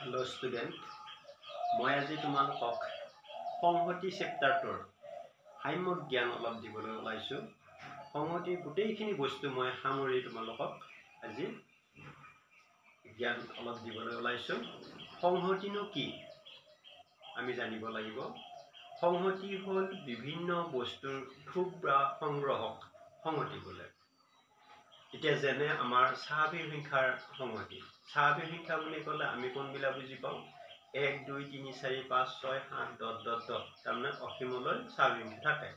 Hello student, মই আজি তোমালোকক সংহতি চেপ্টাৰটোৰ সাম্যক জ্ঞান অলপ দিবলৈ ওলাইছো। সংহতিৰ গোটেইখিনি বস্তু মই সামৰি তোমালোকক আজি জ্ঞান অলপ দিবলৈ ওলাইছো। সংহতিনো কি আমি জানিব লাগিব। সংহতি হ'ল বিভিন্ন বস্তুৰ থোপ বা সংগ্ৰহক সংহতি বোলে। এতিয়া যেনে আমাৰ স্বাভাৱিক সংখ্যাৰ সংহতি। স্বাভাৱিক সংখ্যা বুলি ক'লে আমি কোনবিলাক বুজি পাওঁ? 1 2 3 4 5 6 7 10 তাৰমানে অসীমলৈ স্বাভাৱিক সংখ্যা থাকে।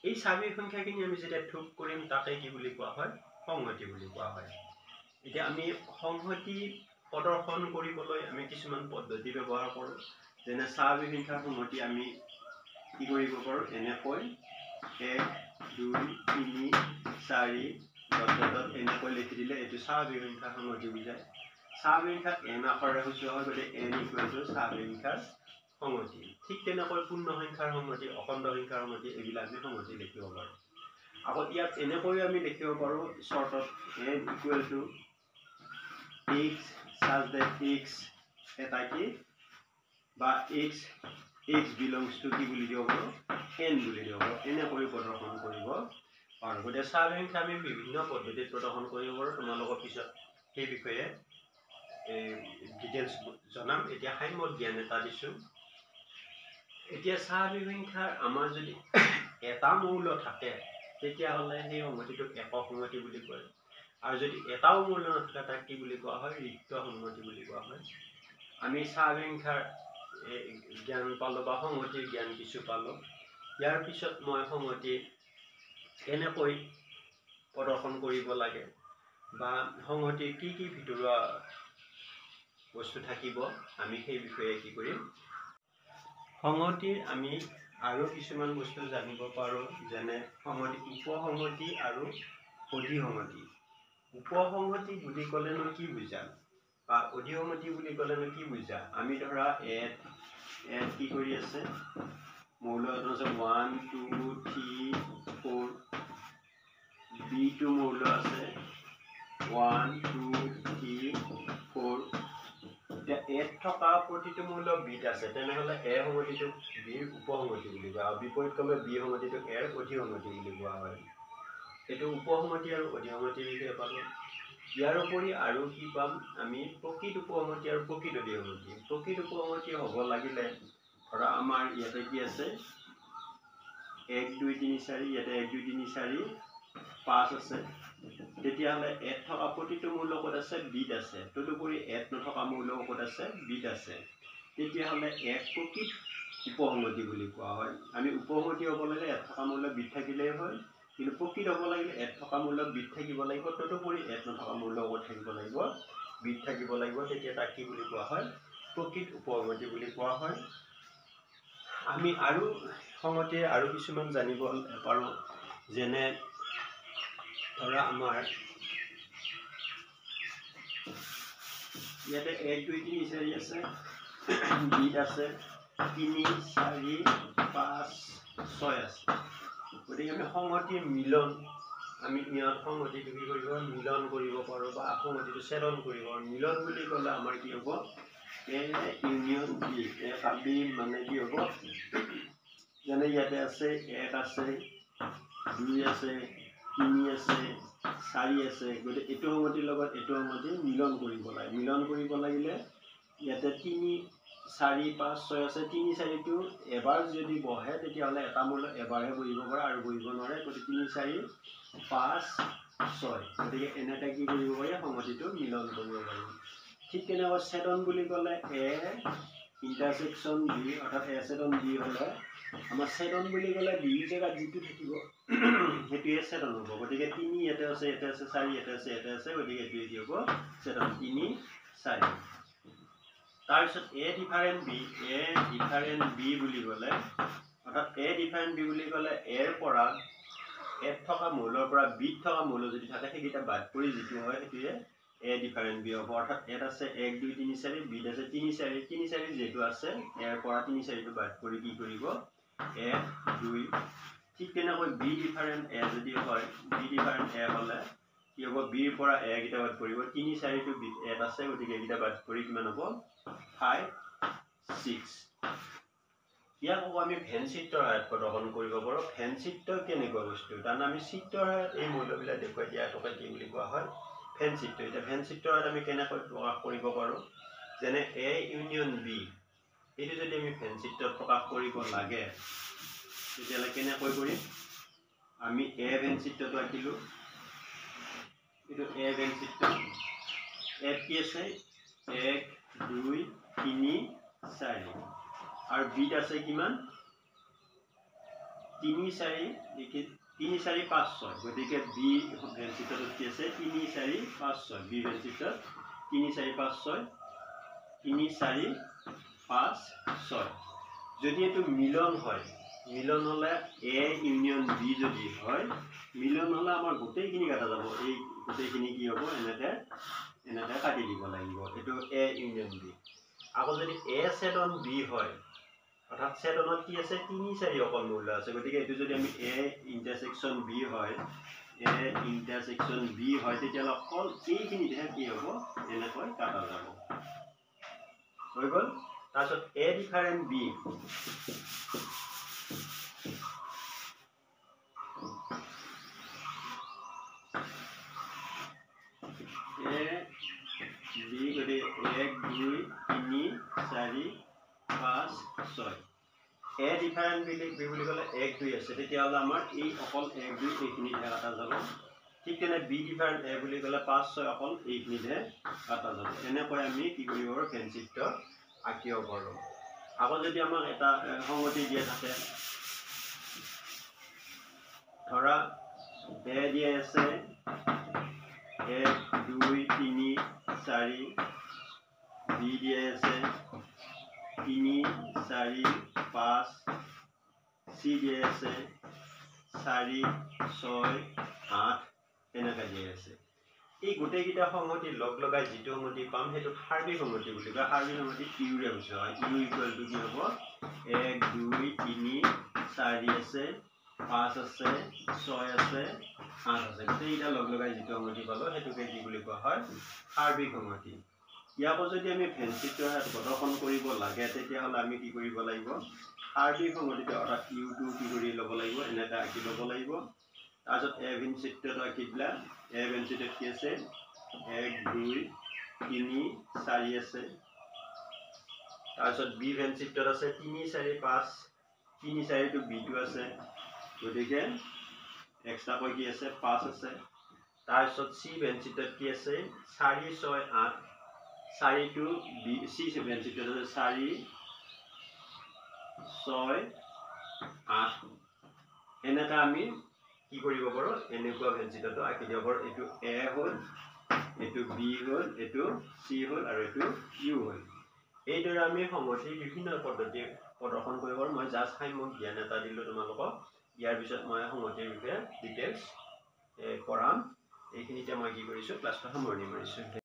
এই স্বাভাৱিক সংখ্যাখিনি আমি যেতিয়া থোপ কৰিম তাকে কি বুলি কোৱা হয়? সংহতি বুলি কোৱা হয়। এতিয়া আমি সংহতি প্ৰদৰ্শন কৰিবলৈ আমি কিছুমান পদ্ধতি ব্যৱহাৰ কৰোঁ। যেনে স্বাভাৱিক সংখ্যাৰ সংহতি আমি কি কৰিব পাৰোঁ? এনেকৈ 1 2 3 4 এনেকৈ লিখি দিলে এইটো স্বাভাৱিক সংখ্যাৰ সংহতি বুজায়। স্বাভাৱিক সংখ্যাক n আখৰেৰে সূচোৱা হয়, গতিকে n = স্বাভাৱিক সংখ্যাৰ সংহতি। ঠিক তেনেকৈ পূৰ্ণ সংখ্যাৰ সংহতি, অখণ্ড সংখ্যাৰ সংহতি এইবিলাক আমি সংহতি লিখিব পাৰোঁ। আকৌ ইয়াত এনেকৈও আমি লিখিব পাৰোঁ চৰ্টত n = x such that x এটা কি বা x belongs to কি বুলি দিব পাৰোঁ? n বুলি দিব পাৰোঁ। এনেকৈ প্ৰদৰ্শন কৰিব পাৰোঁ। গতিকে স্বাভাৱিক সংখ্যা আমি বিভিন্ন পদ্ধতিত প্ৰদৰ্শন কৰিব পাৰোঁ। তোমালোকৰ পিছত সেই বিষয়ে ডিটেইলছ জনাম। এতিয়া সাম্যক জ্ঞান এটা দিছোঁ। এতিয়া স্বাভাৱিক সংখ্যাৰ আমাৰ যদি এটা মৌল থাকে তেতিয়াহ'লে সেই সংহতিটোক একক সংহতি বুলি কয়। আৰু যদি এটাও মৌল নাথাকে তাক কি বুলি কোৱা হয়? ৰিক্ত সংহতি বুলি কোৱা হয়। আমি স্বাভাৱিক সংখ্যাৰ জ্ঞান পালোঁ বা সংহতিৰ জ্ঞান কিছু পালোঁ। ইয়াৰ পিছত মই সংহতি কেনেকৈ প্ৰদৰ্শন কৰিব লাগে বা সংহতিৰ কি কি ভিতৰুৱা বস্তু থাকিব আমি সেই বিষয়ে কি কৰিম। সংহতিৰ আমি আৰু কিছুমান বস্তু জানিব পাৰোঁ, যেনে সংহতি উপসংহতি আৰু অধিসংহতি। উপসংহতি বুলি ক'লেনো কি বুজা বা অধিসংহতি বুলি ক'লেনো কি বুজা? আমি ধৰা ইয়াত কি কৰি আছে? মৌল আছে 1 2 3 4, b2 মৌল আছে 1 2 3 4। এতিয়া এত থকা প্ৰতিটো মৌল বিত আছে, তেনেহ'লে এ সংহতিটোক বিৰ উপসংহতি বুলি কোৱা হয়। বিপৰীতক্ৰমে বি সংহতিটোক এৰ অধিসংহতি বুলি কোৱা হয়। এইটো উপসংহতি আৰু অধিসংহতিৰ বিষয়ে পালোঁ। ইয়াৰ উপৰি আৰু কি পাম? আমি প্ৰকৃত উপসংহতি আৰু প্ৰকৃত অধিসংহতি। প্ৰকৃত উপসংহতি হ'ব লাগিলে ধৰা আমাৰ ইয়াতে কি আছে? 1 2 3 4, ইয়াতে 1 2 3 4 5 আছে। তেতিয়াহ'লে এত থকা প্ৰতিটো মৌল ক'ত আছে? বিত আছে। তদুপৰি এত নথকা মৌল ক'ত আছে? বিত আছে। তেতিয়াহ'লে এক প্ৰকৃত উপসংহতি বুলি কোৱা হয়। আমি উপসংহতি হ'ব লাগিলে এত থকা মৌল বিত থাকিলেই হয়, কিন্তু প্ৰকৃত হ'ব লাগিলে এত থকা মৌল বিত থাকিব লাগিব, তদুপৰি এত নথকা মৌল ক'ত থাকিব লাগিব? বিত থাকিব লাগিব। তেতিয়া তাক কি বুলি কোৱা হয়? প্ৰকৃত উপসংহতি বুলি কোৱা হয়। আমি আৰু সংহতিৰ আৰু কিছুমান জানিব পাৰোঁ, যেনে ধৰা আমাৰ ইয়াতে 1 2 3 4 আছে, বিত আছে 3 4 5 6 আছে। গতিকে আমি সংহতিৰ মিলন, আমি ইয়াত সংহতিটো কি কৰিব? মিলন কৰিব পাৰোঁ বা সংহতিটো ছেদন কৰিব পাৰোঁ। মিলন বুলি ক'লে আমাৰ কি হ'ব? এ ইউনিয়ন বি। বি মানে কি হ'ব? যেনে ইয়াতে আছে 1 আছে 2 আছে 3 আছে 4 আছে। গতিকে এইটো সংহতিৰ লগত এইটো সংহতি মিলন কৰিব লাগে। মিলন কৰিব লাগিলে ইয়াতে 3 4 5 6 আছে। 3 4টো এবাৰ যদি বহে তেতিয়াহ'লে এটা মৌল এবাৰহে বহিব পাৰে আৰু বহিব নোৱাৰে। গতিকে 3 4 5 6। গতিকে এনেকৈ কি কৰিব পাৰি? সংহতিটো মিলন কৰিব পাৰি। ঠিক তেনেকৈ ছেদন বুলি ক'লে এ ইণ্টাৰছেকশ্যন বি, অৰ্থাৎ এ ছেদন বি হ'লে আমাৰ ছেদন বুলি ক'লে বিৰ জেগাত যিটো থাকিব সেইটোৱে ছেদন হ'ব। গতিকে 3 ইয়াতে আছে, ইয়াতে আছে 4 ইয়াতে আছে, ইয়াতে আছে। গতিকে এইটোৱে কি হ'ব? ছেদন 3 4। তাৰপিছত A different B. A different B বুলি ক'লে অৰ্থাৎ এ ডিফাৰেণ্ট বি বুলি ক'লে এৰ পৰা এত থকা মৌলৰ পৰা বিত থকা মৌল যদি থাকে সেইকেইটা বাদ কৰি যিটো হয় সেইটোৱে এ ডিফাৰেণ্ট বি হ'ব। অৰ্থাৎ এত আছে 1 2 3 4, বিত আছে 3 4। 3 4 যিহেতু আছে, এৰ পৰা 3 4টো বাদ কৰি কি কৰিব? 1 2। ঠিক তেনেকৈ বি ডিফাৰেণ্ট এ যদি হয়, বি ডিফাৰেণ্ট এ হ'লে কি হ'ব? বিৰ পৰা এ কেইটা বাদ পৰিব। 3 4টো বিত এত আছে, গতিকে এইকেইটা বাদ কৰি কিমান হ'ব? 5 6 ইয়াক আমি ভেন চিত্ৰৰ সহায়ত প্ৰদৰ্শন কৰিব পাৰোঁ ভেন চিত্ৰ কেনেকুৱা বস্তু কাৰণ আমি চিত্ৰৰ সহায়ত এই মূল্যবিলাক দেখুৱাই দিয়াটোকে কি বুলি কোৱা হয় ভেন চিত্ৰ এতিয়া ভেন চিত্ৰৰ সহায়ত আমি কেনেকৈ প্ৰকাশ কৰিব পাৰোঁ যেনে A ইউনিয়ন B এইটো যদি আমি ভেন চিত্ৰত প্ৰকাশ কৰিব লাগে তেতিয়াহ'লে কেনেকৈ কৰিম আমি A ভেন চিত্ৰটো আঁকিলোঁ এইটো A ভেন চিত্ৰ ইয়াত কি আছে 1 2 3 4 और बीट আছে কিমান 3 4 3 4 5 6 গতিকে বি ভেন চিত্ৰত কি আছে 3 4 5 6 বি ভেন চিত্ৰত 3 4 5 6 3 4 5 6 যদি এটো মিলন হয় মিলন হলে এ ইউনিয়ন বি যদি হয় মিলন হলে আমাৰ গোটেইখিনি কাটা যাব এই গোটেইখিনি কি হ'ব এনেকে এনেকে কাটি দিব লাগিব এটো এ ইউনিয়ন বি আকৌ যদি এ সেডন বি হয় অর্থাৎ সেডনত কি আছে 3 4 অকল মূল্য আছে গতিকে এটো যদি আমি এ ইন্টারসেকশন বি হয় এ ইন্টারসেকশন বি হয় তেতিয়ালে অকল এইখিনি দেহে কি হ'ব এনেকৈ কাটা যাব হৈ গল তাৰছত A different B A B গতি 1 2 3 4 5 6 এ ডিফারেন্ট বুলি কলে 1 2 আছে তেতিয়াহলে আমাৰ এই অকল 1 2 এইখিনি কাটা যাব ঠিক তেনে বি ডিফারেন্ট এ বুলি কলে 5 6 অকল এইখিনি কাটা যাব এনেকৈ আমি কি কৰিব পাৰো ভেন চিত্ৰ আঁকিব পাৰো আকৌ যদি আমাক এটা সংগতি দিয়া থাকে ধৰা এ দিয়া আছে 1 2 3 4 বি দিয়া আছে 3 4 5 সি দিয়া আছে 4 6 8 এনেকা দিয়া আছে এই গোটেইকিটা সংগতি লগ লগাই যেটো সংগতি পাম হেতু সাৰ্বিক সংগতি বুলি কয় সাৰ্বিক সংগতি ইউৰে বুঝায় ইউ ইকুয়াল টু কি হ'ব 1 2 3 4 আছে 5 আছে 6 আছে 8 আছে গোটেইকিটা লগ লগাই যেটো সংগতি পালো হেতুকে কি বুলি কোৱা হয় সাৰ্বিক সংগতি ইয়াকো যদি আমি ভেন চিত্ৰৰ সহায়ত প্ৰদৰ্শন কৰিব লাগে তেতিয়াহলে আমি কি কৰিব লাগিব সাৰ্বিক সংগতিটো অৰ্থাৎ ইউ2 কি কৰি ল'ব লাগিব এনেকা আঁকি ল'ব লাগিব তাৰছত এ ভেন চিত্ৰটো আঁকি দিলা এ ভেন চিত্ৰত কি আছে 1 2 3 4 আছে তাৰছত বি ভেন চিত্ৰত আছে 3 4 5 3 4 টো বি টো আছে গতিকে এক্সট্ৰা কৈ কি আছে 5 আছে তাৰছত সি ভেন চিত্ৰত কি আছে 4 6 8 4 টো বি সি ভেন চিত্ৰত আছে 4 6 8 এনেকা আমি কি কৰিব পাৰো এনেকুৱা ভেন চিত্ৰটো আঁকি দিব পাৰো এটো এ হল এটো বি হল এটো সি হল আৰু এটো ইউ হল এইদৰে আমি সংগতি বিভিন্ন পদ্ধতি প্ৰদৰ্শন কৰিব পাৰো মই জাস্ট সাম্যক জ্ঞান এটা দিলো তোমালোকক ইয়াৰ পিছত মই সংগতিৰ বিষয়ে ডিটেইলছ পঢ়াম এইখিনিতে মই কি কৰিছো ক্লাছটো সামৰণি মাৰিছো